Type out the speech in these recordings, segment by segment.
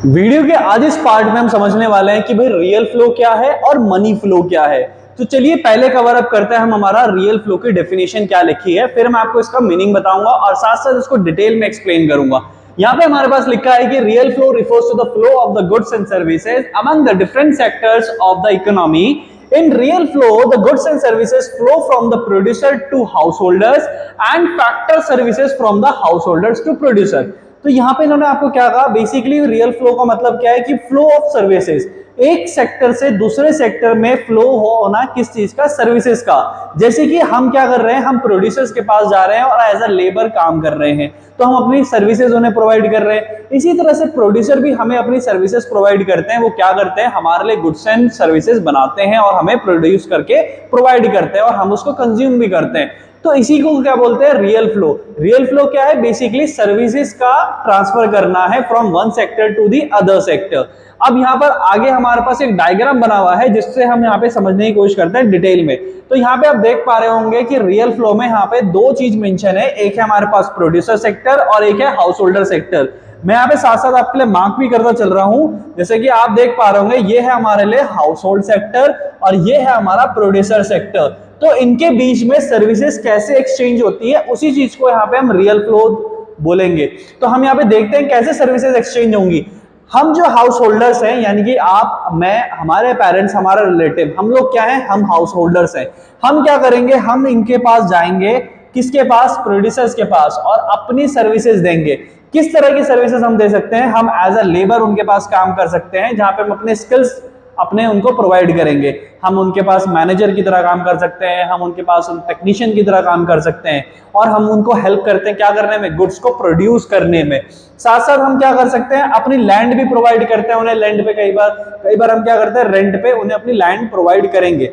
Video के आज इस पार्ट में हम समझने वाले हैं कि भाई रियल फ्लो क्या है और मनी फ्लो क्या है। तो चलिए पहले कवर अप करते हैं हम हमारा रियल फ्लो की डेफिनेशन क्या लिखी है, फिर मैं आपको इसका मीनिंग बताऊंगा और साथ साथ इसको डिटेल में एक्सप्लेन करूंगा। यहाँ पे हमारे पास लिखा है कि real flow refers to the flow of the goods and services among the different sectors of the economy. In real flow, the goods and services flow from the producer to householders and factor services from the householders to producer. तो यहाँ पे इन्होंने आपको क्या कहा, basically real flow का मतलब क्या है कि फ्लो ऑफ सर्विसेज, एक सेक्टर से दूसरे सेक्टर में फ्लो होना किस चीज का, सर्विसेज का। जैसे कि हम क्या कर रहे हैं, हम प्रोड्यूसर्स के पास जा रहे हैं और एज अ लेबर काम कर रहे हैं, तो हम अपनी सर्विसेज उन्हें प्रोवाइड कर रहे हैं। इसी तरह से प्रोड्यूसर भी हमें अपनी सर्विसेज प्रोवाइड करते हैं। वो क्या करते हैं, हमारे लिए गुड्स एंड सर्विसेज बनाते हैं और हमें प्रोड्यूस करके प्रोवाइड करते हैं और हम उसको कंज्यूम भी करते हैं। तो इसी को क्या बोलते हैं, रियल फ्लो। रियल फ्लो क्या है, बेसिकली सर्विसेज का ट्रांसफर करना है from one sector to the other sector. अब यहाँ पर आगे हमारे पास एक डायग्राम बना हुआ है जिससे हम यहाँ पे समझने की कोशिश करते हैं डिटेल में। तो यहाँ पे आप देख पा रहे होंगे कि रियल फ्लो में यहाँ पे दो चीज मेंशन है, एक है हमारे पास प्रोड्यूसर सेक्टर और एक है हाउस होल्डर सेक्टर। मैं यहाँ पे साथ साथ आपके लिए मार्क भी करता चल रहा हूं, जैसे कि आप देख पा रहे होंगे ये है हमारे लिए हाउस होल्ड सेक्टर और ये है हमारा प्रोड्यूसर सेक्टर। तो इनके बीच में सर्विसेज कैसे एक्सचेंज होती है, उसी चीज को यहाँ पे हम रियल फ्लो बोलेंगे। तो हम यहाँ पे देखते हैं कैसे सर्विसेज एक्सचेंज होंगी। हम जो हाउस होल्डर्स हैं, यानी कि आप, मैं, हमारे पेरेंट्स, हमारा रिलेटिव, हम लोग क्या हैं, हम हाउस होल्डर्स हैं। हम क्या करेंगे, हम इनके पास जाएंगे, किसके पास, प्रोड्यूसर्स के पास, और अपनी सर्विसेज देंगे। किस तरह की सर्विसेज हम दे सकते हैं, हम एज अ लेबर उनके पास काम कर सकते हैं, जहां पे हम अपने स्किल्स अपने उनको प्रोवाइड करेंगे। हम उनके पास मैनेजर की तरह काम कर सकते हैं, हम उनके पास टेक्नीशियन की तरह काम कर सकते हैं और हम उनको हेल्प करते हैं क्या करने में, गुड्स को प्रोड्यूस करने में। साथ साथ हम क्या कर सकते हैं, अपनी लैंड भी प्रोवाइड करते हैं उन्हें। लैंड पे कई बार हम क्या करते हैं, रेंट पे उन्हें अपनी लैंड प्रोवाइड करेंगे।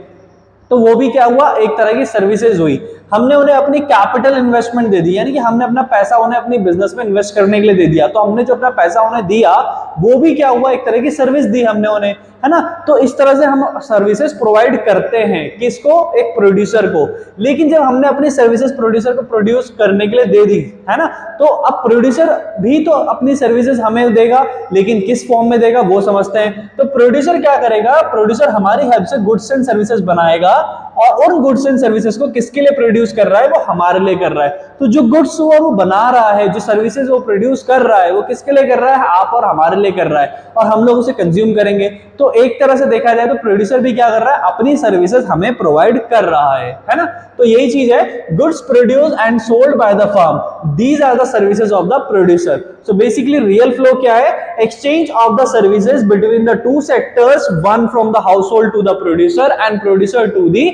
तो वो भी क्या हुआ, एक तरह की सर्विसेज हुई। हमने उन्हें अपनी कैपिटल इन्वेस्टमेंट दे दी, यानी कि हमने अपना पैसा उन्हें अपनी बिजनेस में इन्वेस्ट करने के लिए दे दिया। तो हमने जो अपना पैसा उन्हें दिया वो भी क्या हुआ, एक तरह की सर्विस दी हमने उन्हें, है ना। तो इस तरह से हम सर्विसेज प्रोवाइड करते हैं, किसको, एक प्रोड्यूसर को। लेकिन जब हमने अपनी सर्विसेज प्रोड्यूसर को प्रोड्यूस करने के लिए दे दी, है ना, तो अब प्रोड्यूसर भी तो अपनी सर्विसेज हमें देगा, लेकिन किस फॉर्म में देगा वो समझते हैं। तो प्रोड्यूसर क्या करेगा, प्रोड्यूसर हमारी हेल्प से गुड्स एंड सर्विसेज बनाएगा और उन गुड्स एंड सर्विसेज को किसके लिए प्रोड्यूस कर रहा है, वो हमारे लिए कर रहा है। तो जो गुड्स वो बना रहा है, जो सर्विसेज वो प्रोड्यूस कर रहा है, वो किसके लिए कर रहा है, आप और हमारे लिए कर रहा है, और हम लोग उसे कंज्यूम करेंगे। तो एक तरह से देखा जाए तो प्रोड्यूसर भी क्या कर रहा है, अपनी सर्विसेज हमें प्रोवाइड कर रहा है ना। तो यही चीज है, goods produce and sold by the firm, these are the services of the producer. So basically real flow क्या है, exchange of the services between the two sectors, one from the household to the producer and producer to the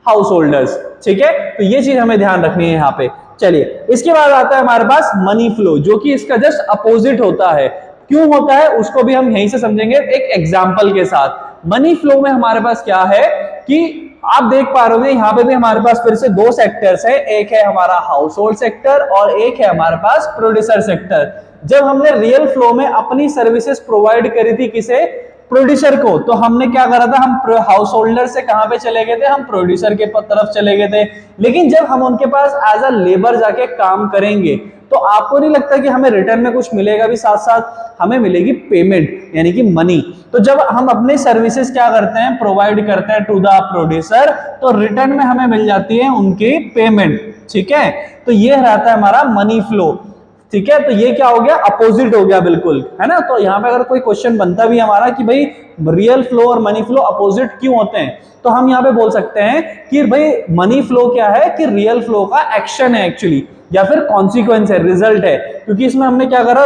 house holders. ठीक है, तो ये चीज हमें ध्यान रखनी है यहाँ पे। चलिए इसके बाद आता है हमारे पास मनी फ्लो, जो कि इसका जस्ट अपोजिट होता है। क्यों होता है उसको भी हम यहीं से समझेंगे एक एग्जांपल के साथ। मनी फ्लो में हमारे पास क्या है कि आप देख पा रहे हो यहाँ पे भी हमारे पास फिर से दो सेक्टर्स है, एक है हमारा हाउस होल्ड सेक्टर और एक है हमारे पास प्रोड्यूसर सेक्टर। जब हमने रियल फ्लो में अपनी सर्विसेज प्रोवाइड करी थी किसे, प्रोड्यूसर को, तो हमने क्या करा था, हम हाउस होल्डर से कहां पे चले गए थे, हम प्रोड्यूसर के तरफ चले गए थे। लेकिन जब हम उनके पास एज अ लेबर जाके काम करेंगे तो आपको नहीं लगता कि हमें रिटर्न में कुछ मिलेगा भी, साथ साथ हमें मिलेगी पेमेंट, यानी कि मनी। तो जब हम अपने सर्विसेज क्या करते हैं, प्रोवाइड करते हैं टू द प्रोड्यूसर, तो रिटर्न में हमें मिल जाती है उनकी पेमेंट। ठीक है, तो ये रहता है हमारा मनी फ्लो। ठीक है, तो ये क्या हो गया, अपोजिट हो गया बिल्कुल, है ना। तो यहाँ पे अगर कोई क्वेश्चन बनता भी हमारा कि भाई रियल फ्लो और मनी फ्लो अपोजिट क्यों होते हैं, तो हम यहाँ पे बोल सकते हैं कि भाई मनी फ्लो क्या है कि रियल फ्लो का एक्शन है एक्चुअली, या फिर कॉन्सिक्वेंस है, रिजल्ट है। क्योंकि इसमें हमने क्या करा,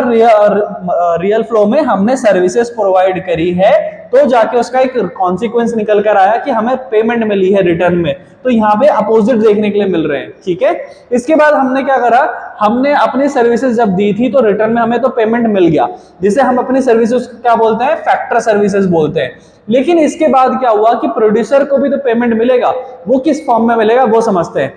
रियल फ्लो में हमने सर्विसेज प्रोवाइड करी है, तो जाके उसका एक कॉन्सिक्वेंस निकल कर आया कि हमें पेमेंट मिली है रिटर्न में। तो यहाँ पे अपोजिट देखने के लिए मिल रहे हैं। ठीक है, इसके बाद हमने क्या करा, हमने अपनी सर्विसेज जब दी थी तो रिटर्न में हमें तो पेमेंट मिल गया, जिसे हम अपनी सर्विसेज क्या बोलते हैं, फैक्टर सर्विसेज बोलते हैं। लेकिन इसके बाद क्या हुआ कि प्रोड्यूसर को भी तो पेमेंट मिलेगा, वो किस फॉर्म में मिलेगा वो समझते हैं।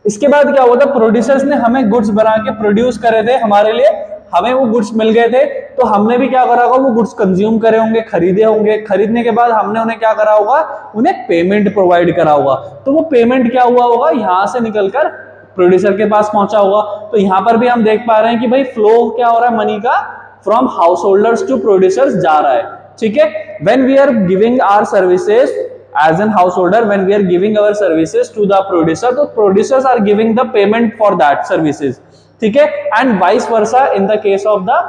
इसके बाद क्या हुआ था, प्रोड्यूसर्स ने हमें गुड्स बना के प्रोड्यूस करे थे हमारे लिए, हमें वो गुड्स मिल गए थे, तो हमने भी क्या करा होगा, वो गुड्स कंज्यूम करे होंगे, खरीदे होंगे। खरीदने के बाद हमने उन्हें क्या करा होगा, उन्हें पेमेंट प्रोवाइड करा होगा। तो वो पेमेंट क्या हुआ होगा, यहां से निकलकर प्रोड्यूसर के पास पहुंचा होगा। तो यहां पर भी हम देख पा रहे हैं कि भाई फ्लो क्या हो रहा है मनी का, from house holders to producers जा रहा है, ठीक है। When we are giving our services as an house holder, when we are giving our services to the producer, तो producers are giving the payment for that services, ठीक है। And vice versa in the case of the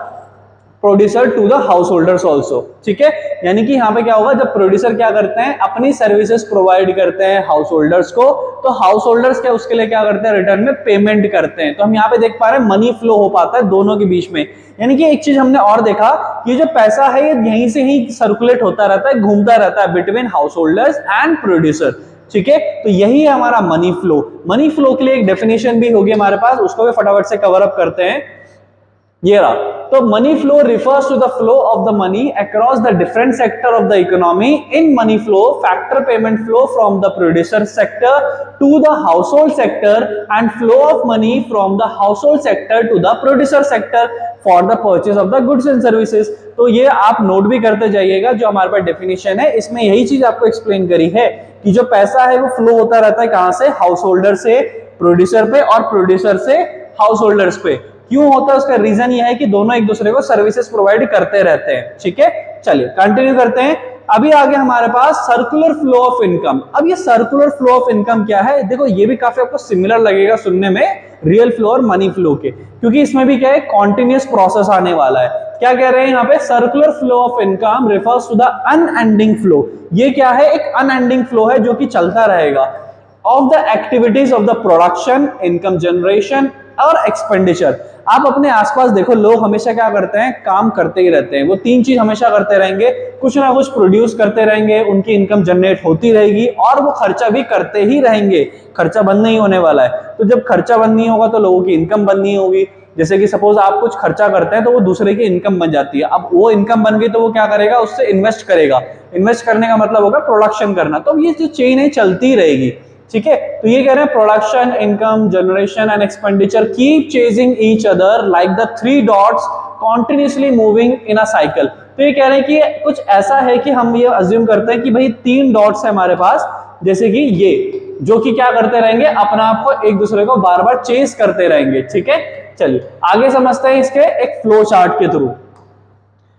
producer to the house holders also, ठीक है। यानी कि यहाँ पे क्या होगा, जब प्रोड्यूसर क्या करते हैं, अपनी सर्विसेज प्रोवाइड करते हैं हाउस होल्डर्स को, तो हाउस होल्डर्स क्या उसके लिए क्या करते हैं, रिटर्न में पेमेंट करते हैं। तो हम यहाँ पे देख पा रहे हैं मनी फ्लो हो पाता है दोनों के बीच में। यानी कि एक चीज हमने और देखा कि जो पैसा है ये यहीं से ही सर्कुलेट होता रहता है, घूमता रहता है between house holders and producer, ठीक है। तो यही है हमारा मनी फ्लो। मनी फ्लो के लिए एक डेफिनेशन भी होगी हमारे पास, उसको भी फटाफट से कवर अप करते हैं। ये रहा, तो money flow refers to the flow of the money across the different sector of the economy. In money flow factor payment flow from the producer sector to the household sector and flow of money from the household sector to the producer sector for the purchase of the goods and services. तो ये आप note भी करते जाइएगा, जो हमारे पास definition है इसमें यही चीज आपको एक्सप्लेन करी है कि जो पैसा है वो फ्लो होता रहता है कहां से, हाउस होल्डर से प्रोड्यूसर पे और प्रोड्यूसर से हाउस होल्डर्स पे। क्यों होता है, उसका रीजन ये है कि दोनों एक दूसरे को सर्विसेज प्रोवाइड करते रहते हैं, ठीक है। चलिए कंटिन्यू करते हैं। अभी आगे हमारे पास सर्कुलर फ्लो ऑफ इनकम। अब ये सर्कुलर फ्लो ऑफ इनकम क्या है, देखो ये भी काफी आपको सिमिलर लगेगा सुनने में रियल फ्लो और मनी फ्लो के, क्योंकि इसमें भी क्या है, कॉन्टिन्यूअस प्रोसेस आने वाला है। क्या कह रहे हैं यहाँ पे, circular flow of income refers to the unending flow. ये क्या है, एक अनएंडिंग फ्लो है जो कि चलता रहेगा of the activities of the production, income generation और एक्सपेंडिचर। आप अपने आसपास देखो, लोग हमेशा क्या करते हैं, काम करते ही रहते हैं। वो तीन चीज हमेशा करते रहेंगे, कुछ ना कुछ प्रोड्यूस करते रहेंगे, उनकी इनकम जनरेट होती रहेगी और वो खर्चा भी करते ही रहेंगे। खर्चा बंद नहीं होने वाला है। तो जब खर्चा बंद नहीं होगा तो लोगों की इनकम बंद नहीं होगी। जैसे कि सपोज आप कुछ खर्चा करते हैं तो वो दूसरे की इनकम बन जाती है। अब वो इनकम बन गई तो वो क्या करेगा, उससे इन्वेस्ट करेगा। इन्वेस्ट करने का मतलब होगा प्रोडक्शन करना। तो ये जो चेन है चलती रहेगी, ठीक है। तो ये कह रहे हैं production, income generation and expenditure keep chasing each other like the three dots continuously moving in a cycle. तो ये कह रहे हैं कि कुछ ऐसा है कि हम ये अज्यूम करते हैं कि भाई तीन डॉट्स है हमारे पास, जैसे कि ये, जो कि क्या करते रहेंगे, अपना आप को एक दूसरे को बार बार चेस करते रहेंगे, ठीक है। चलिए आगे समझते हैं इसके एक फ्लो चार्ट के थ्रू।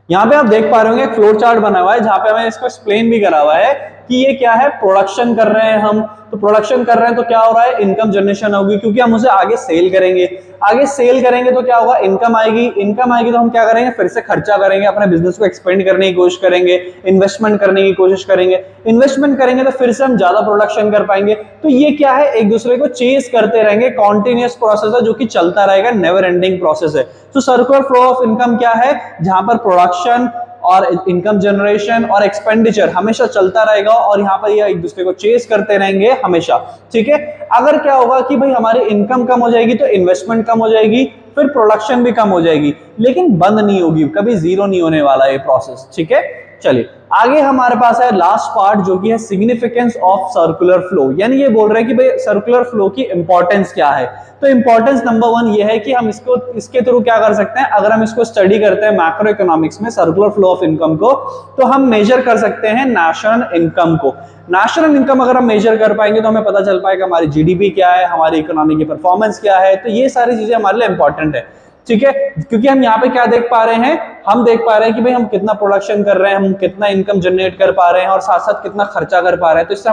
यहाँ पे आप देख पा रहे होंगे एक फ्लो चार्ट बना हुआ है जहां पे हमें इसको एक्सप्लेन भी करा हुआ है कि ये क्या है, प्रोडक्शन कर रहे हैं हम। तो प्रोडक्शन कर रहे हैं तो क्या हो रहा है, इनकम जनरेशन होगी, क्योंकि हम उसे आगे सेल करेंगे। आगे सेल करेंगे तो क्या होगा, इनकम आएगी। इनकम आएगी तो हम क्या करेंगे, फिर से खर्चा करेंगे, अपने बिजनेस को एक्सपेंड करने की कोशिश करेंगे, इन्वेस्टमेंट करने की कोशिश करेंगे। इन्वेस्टमेंट करेंगे तो फिर से हम ज्यादा प्रोडक्शन कर पाएंगे। तो ये क्या है, एक दूसरे को चेस करते रहेंगे, कॉन्टिन्यूअस प्रोसेस है जो कि चलता रहेगा, नेवर एंडिंग प्रोसेस है। तो सर्कुलर फ्लो ऑफ इनकम क्या है, जहां पर प्रोडक्शन और इनकम जनरेशन और एक्सपेंडिचर हमेशा चलता रहेगा और यहाँ पर ये एक दूसरे को चेस करते रहेंगे हमेशा, ठीक है। अगर क्या होगा कि भाई हमारी इनकम कम हो जाएगी तो इन्वेस्टमेंट कम हो जाएगी, फिर प्रोडक्शन भी कम हो जाएगी, लेकिन बंद नहीं होगी, कभी जीरो नहीं होने वाला ये प्रोसेस, ठीक है। चलिए आगे हमारे पास है लास्ट पार्ट जो कि है सिग्निफिकेंस ऑफ सर्कुलर फ्लो। यानी ये बोल रहे हैं कि भाई सर्कुलर फ्लो की इंपॉर्टेंस क्या है। तो इंपॉर्टेंस नंबर 1 ये है कि हम इसके थ्रू क्या कर सकते हैं, अगर हम इसको स्टडी करते हैं मैक्रो इकोनॉमिक्स में सर्कुलर फ्लो ऑफ इनकम को, तो हम मेजर कर सकते हैं नेशनल इनकम को। नेशनल इनकम अगर हम मेजर कर पाएंगे तो हमें पता चल पाएगा हमारी जीडीपी क्या है, हमारी इकोनॉमी की परफॉर्मेंस क्या है। तो ये सारी चीजें हमारे लिए इंपॉर्टेंट है, ठीक है। क्योंकि हम यहाँ पे क्या देख पा रहे हैं, हम देख पा रहे हैं कि भाई हम कितना प्रोडक्शन कर रहे हैं, हम कितना इनकम जनरेट कर पा रहे हैं और साथ साथ कितना खर्चा कर पा रहे हैं। तो इससे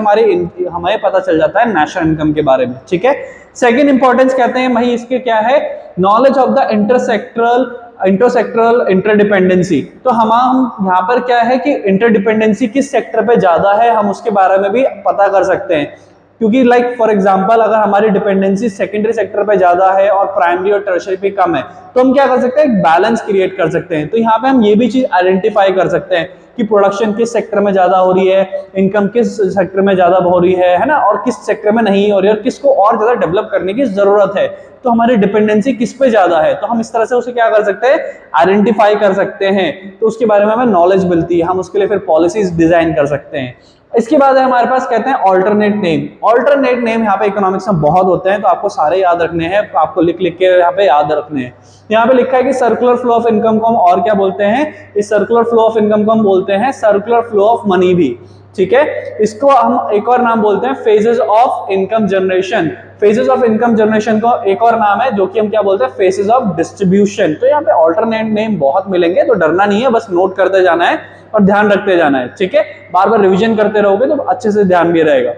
हमें पता चल जाता है नेशनल इनकम के बारे में, ठीक है। सेकंड इंपॉर्टेंस कहते हैं भाई इसके क्या है, नॉलेज ऑफ द इंटरसेक्टरल इंटरडिपेंडेंसी। तो हम यहाँ पर क्या है कि इंटरडिपेंडेंसी किस सेक्टर पे ज्यादा है, हम उसके बारे में भी पता कर सकते हैं। क्योंकि लाइक फॉर एग्जांपल अगर हमारी डिपेंडेंसी सेकेंडरी सेक्टर पे ज्यादा है और प्राइमरी और टर्शियरी पे कम है, तो हम क्या कर सकते हैं, एक बैलेंस क्रिएट कर सकते हैं। तो यहाँ पे हम ये भी चीज आइडेंटिफाई कर सकते हैं कि प्रोडक्शन किस सेक्टर में ज्यादा हो रही है, इनकम किस सेक्टर में ज्यादा हो रही है ना, और किस सेक्टर में नहीं हो रही है और किसको और ज्यादा डेवलप करने की जरूरत है। तो हमारी डिपेंडेंसी किस पे ज्यादा है, तो हम इस तरह से उसे क्या कर सकते हैं, आइडेंटिफाई कर सकते हैं। तो उसके बारे में हमें नॉलेज मिलती है, हम उसके लिए फिर पॉलिसीज डिजाइन कर सकते हैं। इसके बाद है हमारे पास कहते हैं ऑल्टरनेट नेम। ऑल्टरनेट नेम यहाँ पे इकोनॉमिक्स में बहुत होते हैं, तो आपको सारे याद रखने हैं, आपको लिख लिख के यहाँ पे याद रखने हैं। यहाँ पे लिखा है कि सर्कुलर फ्लो ऑफ इनकम को हम और क्या बोलते हैं, इस सर्कुलर फ्लो ऑफ इनकम को हम बोलते हैं सर्कुलर फ्लो ऑफ मनी भी, ठीक है। इसको हम एक और नाम बोलते हैं phases of income generation. Phases of income generation को एक और नाम है जो कि हम क्या बोलते हैं, फेजेस ऑफ डिस्ट्रीब्यूशन। तो यहाँ पे ऑल्टरनेट नेम बहुत मिलेंगे, तो डरना नहीं है, बस नोट करते जाना है और ध्यान रखते जाना है, ठीक है। बार बार रिवीजन करते रहोगे तो अच्छे से ध्यान भी रहेगा।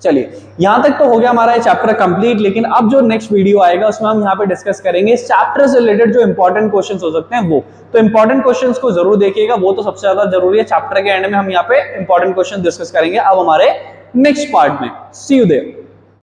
चलिए यहां तक तो हो गया हमारा ये चैप्टर कंप्लीट, लेकिन अब जो नेक्स्ट वीडियो आएगा उसमें हम यहाँ पे डिस्कस करेंगे इस चैप्टर से रिलेटेड जो इंपॉर्टेंट क्वेश्चंस हो सकते हैं वो। तो इंपॉर्टेंट क्वेश्चंस को जरूर देखिएगा, वो तो सबसे ज्यादा जरूरी है। चैप्टर के एंड में हम यहाँ पे इंपॉर्टेंट क्वेश्चन डिस्कस करेंगे अब हमारे नेक्स्ट पार्ट में। सी यू देयर।